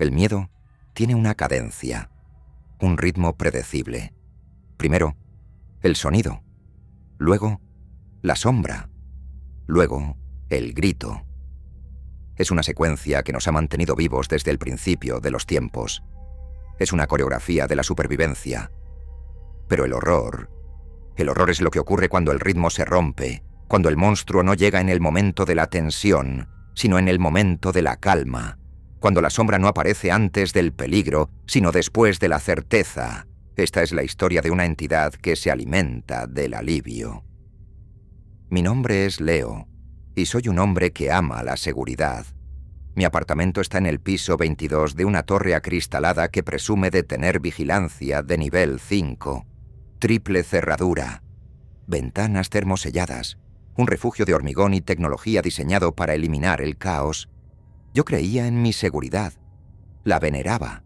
El miedo tiene una cadencia, un ritmo predecible. Primero, el sonido. Luego, la sombra. Luego, el grito. Es una secuencia que nos ha mantenido vivos desde el principio de los tiempos. Es una coreografía de la supervivencia. Pero el horror es lo que ocurre cuando el ritmo se rompe, cuando el monstruo no llega en el momento de la tensión, sino en el momento de la calma, cuando la sombra no aparece antes del peligro, sino después de la certeza. Esta es la historia de una entidad que se alimenta del alivio. Mi nombre es Leo, y soy un hombre que ama la seguridad. Mi apartamento está en el piso 22 de una torre acristalada que presume de tener vigilancia de nivel 5. Triple cerradura, ventanas termoselladas, un refugio de hormigón y tecnología diseñado para eliminar el caos. Yo creía en mi seguridad, la veneraba.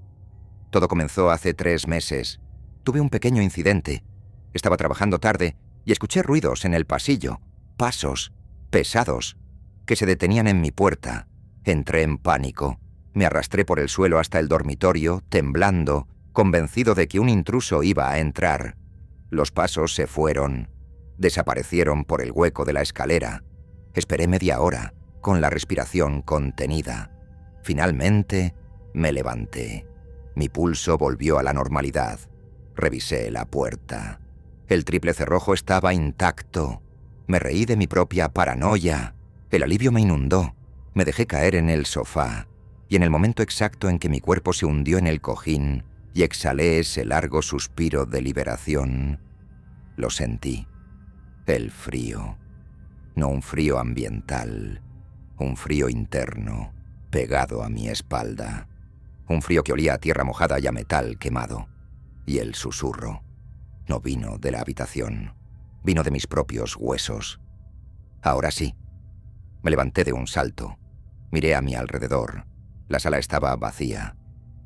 Todo comenzó hace 3 meses. Tuve un pequeño incidente. Estaba trabajando tarde y escuché ruidos en el pasillo, pasos pesados que se detenían en mi puerta. Entré en pánico. Me arrastré por el suelo hasta el dormitorio, temblando, convencido de que un intruso iba a entrar. Los pasos se fueron. Desaparecieron por el hueco de la escalera. Esperé media hora, con la respiración contenida. Finalmente, me levanté. Mi pulso volvió a la normalidad. Revisé la puerta. El triple cerrojo estaba intacto. Me reí de mi propia paranoia. El alivio me inundó. Me dejé caer en el sofá. Y en el momento exacto en que mi cuerpo se hundió en el cojín y exhalé ese largo suspiro de liberación, lo sentí. El frío. No un frío ambiental. Un frío interno, pegado a mi espalda. Un frío que olía a tierra mojada y a metal quemado. Y el susurro no vino de la habitación, vino de mis propios huesos. Ahora sí. Me levanté de un salto. Miré a mi alrededor. La sala estaba vacía,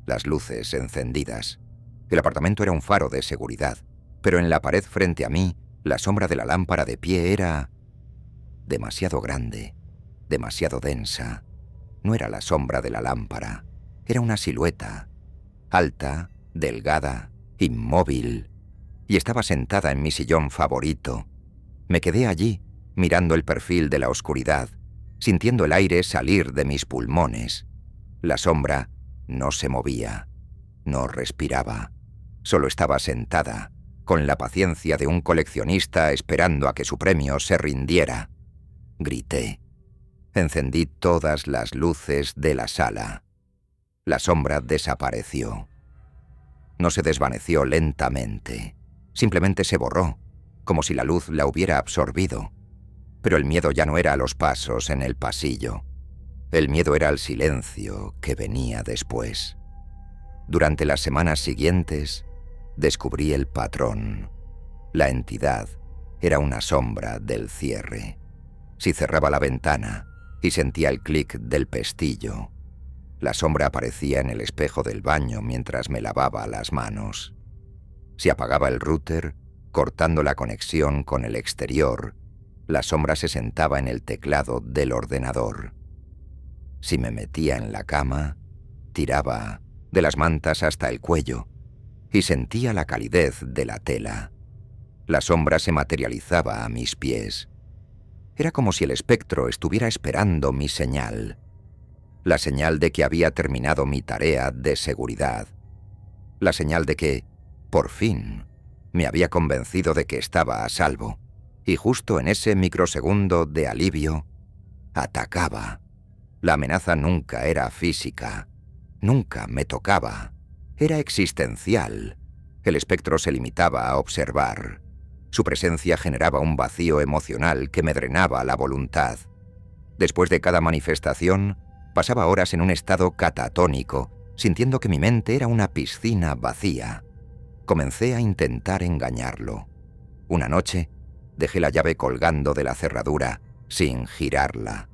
las luces encendidas. El apartamento era un faro de seguridad, pero en la pared frente a mí, la sombra de la lámpara de pie era demasiado grande, demasiado densa. No era la sombra de la lámpara, era una silueta, alta, delgada, inmóvil, y estaba sentada en mi sillón favorito. Me quedé allí, mirando el perfil de la oscuridad, sintiendo el aire salir de mis pulmones. La sombra no se movía, no respiraba, solo estaba sentada, con la paciencia de un coleccionista esperando a que su premio se rindiera. Grité. Encendí todas las luces de la sala. La sombra desapareció. No se desvaneció lentamente, simplemente se borró, como si la luz la hubiera absorbido. Pero el miedo ya no era a los pasos en el pasillo. El miedo era al silencio que venía después. Durante las semanas siguientes, descubrí el patrón. La entidad era una sombra del cierre. Si cerraba la ventana y sentía el clic del pestillo, la sombra aparecía en el espejo del baño mientras me lavaba las manos. Si apagaba el router, cortando la conexión con el exterior, la sombra se sentaba en el teclado del ordenador. Si me metía en la cama, tiraba de las mantas hasta el cuello y sentía la calidez de la tela. La sombra se materializaba a mis pies. Era como si el espectro estuviera esperando mi señal. La señal de que había terminado mi tarea de seguridad. La señal de que, por fin, me había convencido de que estaba a salvo. Y justo en ese microsegundo de alivio, atacaba. La amenaza nunca era física. Nunca me tocaba. Era existencial. El espectro se limitaba a observar. Su presencia generaba un vacío emocional que me drenaba la voluntad. Después de cada manifestación, pasaba horas en un estado catatónico, sintiendo que mi mente era una piscina vacía. Comencé a intentar engañarlo. Una noche, dejé la llave colgando de la cerradura, sin girarla.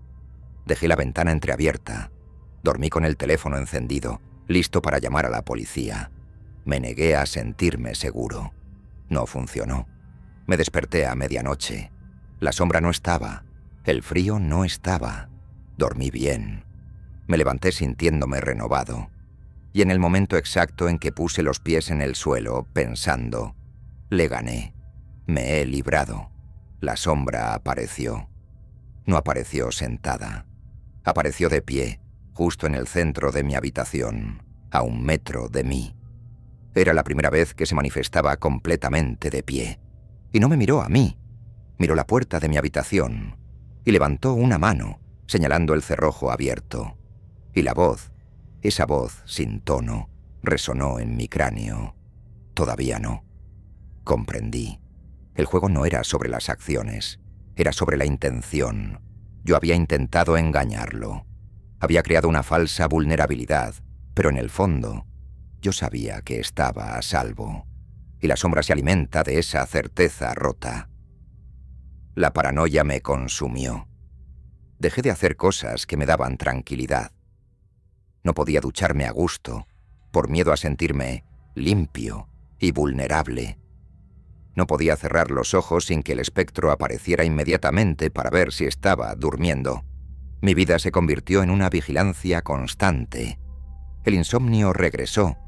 Dejé la ventana entreabierta. Dormí con el teléfono encendido, listo para llamar a la policía. Me negué a sentirme seguro. No funcionó. Me desperté a medianoche. La sombra no estaba. El frío no estaba. Dormí bien. Me levanté sintiéndome renovado. y en el momento exacto en que puse los pies en el suelo, pensando, le gané, me he librado, la sombra apareció. No apareció sentada, apareció de pie, justo en el centro de mi habitación, a 1 metro de mí. Era la primera vez que se manifestaba completamente de pie. Y no me miró a mí, miró la puerta de mi habitación y levantó una mano, señalando el cerrojo abierto. Y la voz, esa voz sin tono, resonó en mi cráneo. Todavía no. Comprendí. El juego no era sobre las acciones, era sobre la intención. Yo había intentado engañarlo. Había creado una falsa vulnerabilidad, pero en el fondo, yo sabía que estaba a salvo. Y la sombra se alimenta de esa certeza rota. La paranoia me consumió. Dejé de hacer cosas que me daban tranquilidad. No podía ducharme a gusto, por miedo a sentirme limpio y vulnerable. No podía cerrar los ojos sin que el espectro apareciera inmediatamente para ver si estaba durmiendo. Mi vida se convirtió en una vigilancia constante. El insomnio regresó,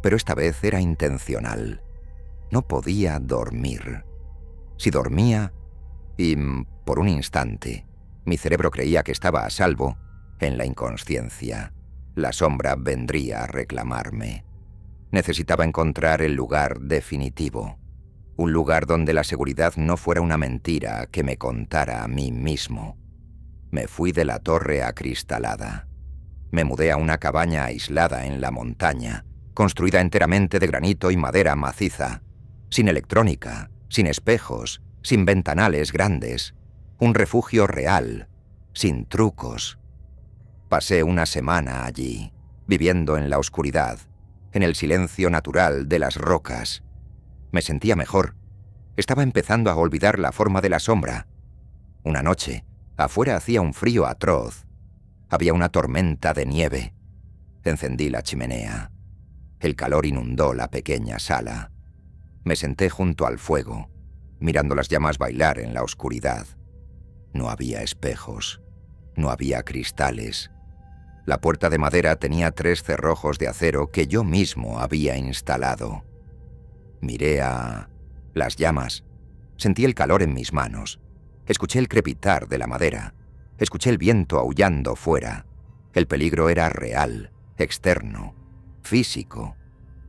pero esta vez era intencional. No podía dormir. Si dormía, y por un instante, mi cerebro creía que estaba a salvo, en la inconsciencia, la sombra vendría a reclamarme. Necesitaba encontrar el lugar definitivo. Un lugar donde la seguridad no fuera una mentira que me contara a mí mismo. Me fui de la torre acristalada. Me mudé a una cabaña aislada en la montaña, construida enteramente de granito y madera maciza, sin electrónica, sin espejos, sin ventanales grandes. Un refugio real, sin trucos. Pasé una semana allí, viviendo en la oscuridad, en el silencio natural de las rocas. Me sentía mejor. Estaba empezando a olvidar la forma de la sombra. Una noche, afuera hacía un frío atroz. Había una tormenta de nieve. Encendí la chimenea. El calor inundó la pequeña sala. Me senté junto al fuego, mirando las llamas bailar en la oscuridad. No había espejos, no había cristales. La puerta de madera tenía 3 cerrojos de acero que yo mismo había instalado. Miré a las llamas, sentí el calor en mis manos, escuché el crepitar de la madera, escuché el viento aullando fuera. El peligro era real, externo, físico,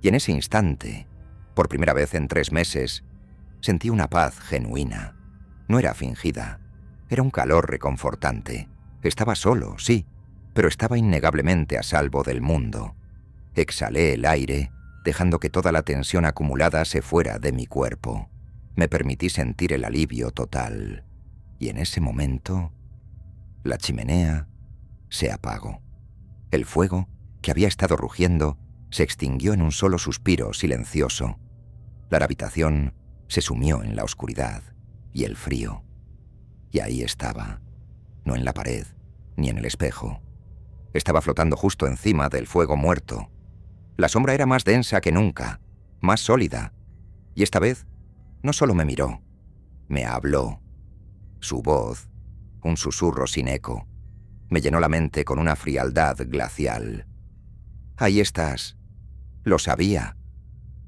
y en ese instante, por primera vez en 3 meses, sentí una paz genuina. No era fingida, era un calor reconfortante. Estaba solo, sí, pero estaba innegablemente a salvo del mundo. Exhalé el aire, dejando que toda la tensión acumulada se fuera de mi cuerpo. Me permití sentir el alivio total. Y en ese momento, la chimenea se apagó. El fuego, que había estado rugiendo, se extinguió en un solo suspiro silencioso. La habitación se sumió en la oscuridad y el frío. Y ahí estaba, no en la pared, ni en el espejo. Estaba flotando justo encima del fuego muerto. La sombra era más densa que nunca, más sólida. Y esta vez, no solo me miró, me habló. Su voz, un susurro sin eco, me llenó la mente con una frialdad glacial. Ahí estás. Lo sabía.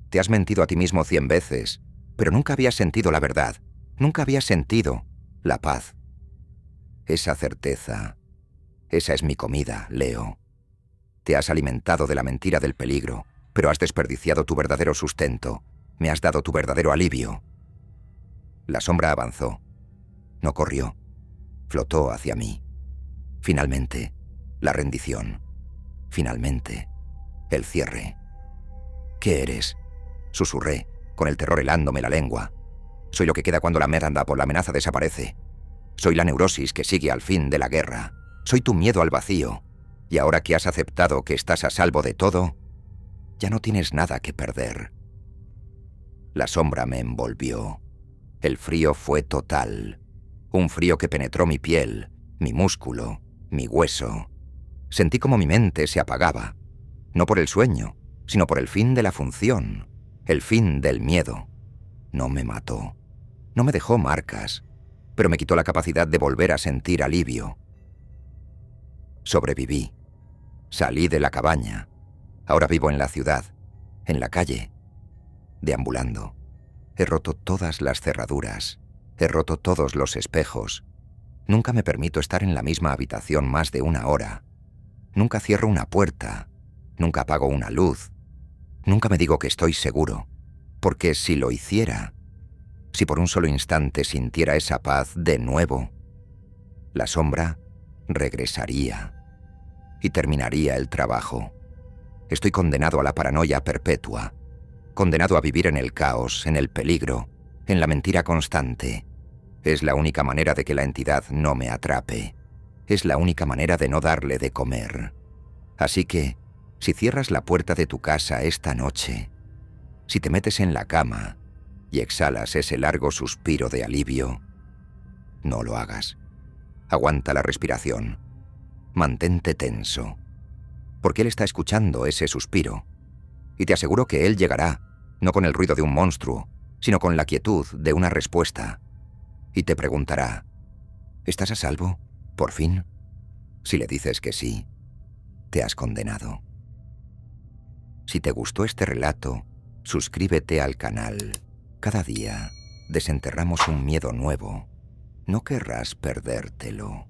Te has mentido a ti mismo 100 veces, pero nunca habías sentido la verdad. Nunca habías sentido la paz. Esa certeza, esa es mi comida, Leo. Te has alimentado de la mentira del peligro, pero has desperdiciado tu verdadero sustento. Me has dado tu verdadero alivio. La sombra avanzó. No corrió. Flotó hacia mí. Finalmente, la rendición. Finalmente, el cierre. ¿Qué eres? Susurré, con el terror helándome la lengua. Soy lo que queda cuando la merda por la amenaza desaparece. Soy la neurosis que sigue al fin de la guerra. Soy tu miedo al vacío. Y ahora que has aceptado que estás a salvo de todo, ya no tienes nada que perder. La sombra me envolvió. El frío fue total. Un frío que penetró mi piel, mi músculo, mi hueso. Sentí como mi mente se apagaba. No por el sueño, sino por el fin de la función. El fin del miedo. No me mató. No me dejó marcas, pero me quitó la capacidad de volver a sentir alivio. Sobreviví. Salí de la cabaña. Ahora vivo en la ciudad, en la calle, deambulando. He roto todas las cerraduras, he roto todos los espejos. Nunca me permito estar en la misma habitación más de una hora. Nunca cierro una puerta, nunca apago una luz. Nunca me digo que estoy seguro, porque si lo hiciera, si por un solo instante sintiera esa paz de nuevo, la sombra regresaría y terminaría el trabajo. Estoy condenado a la paranoia perpetua, condenado a vivir en el caos, en el peligro, en la mentira constante. Es la única manera de que la entidad no me atrape. Es la única manera de no darle de comer. Así que, si cierras la puerta de tu casa esta noche, si te metes en la cama y exhalas ese largo suspiro de alivio, no lo hagas. Aguanta la respiración. Mantente tenso, porque él está escuchando ese suspiro. Y te aseguro que él llegará, no con el ruido de un monstruo, sino con la quietud de una respuesta. Y te preguntará, ¿estás a salvo, por fin? Si le dices que sí, te has condenado. Si te gustó este relato, suscríbete al canal. Cada día desenterramos un miedo nuevo. No querrás perdértelo.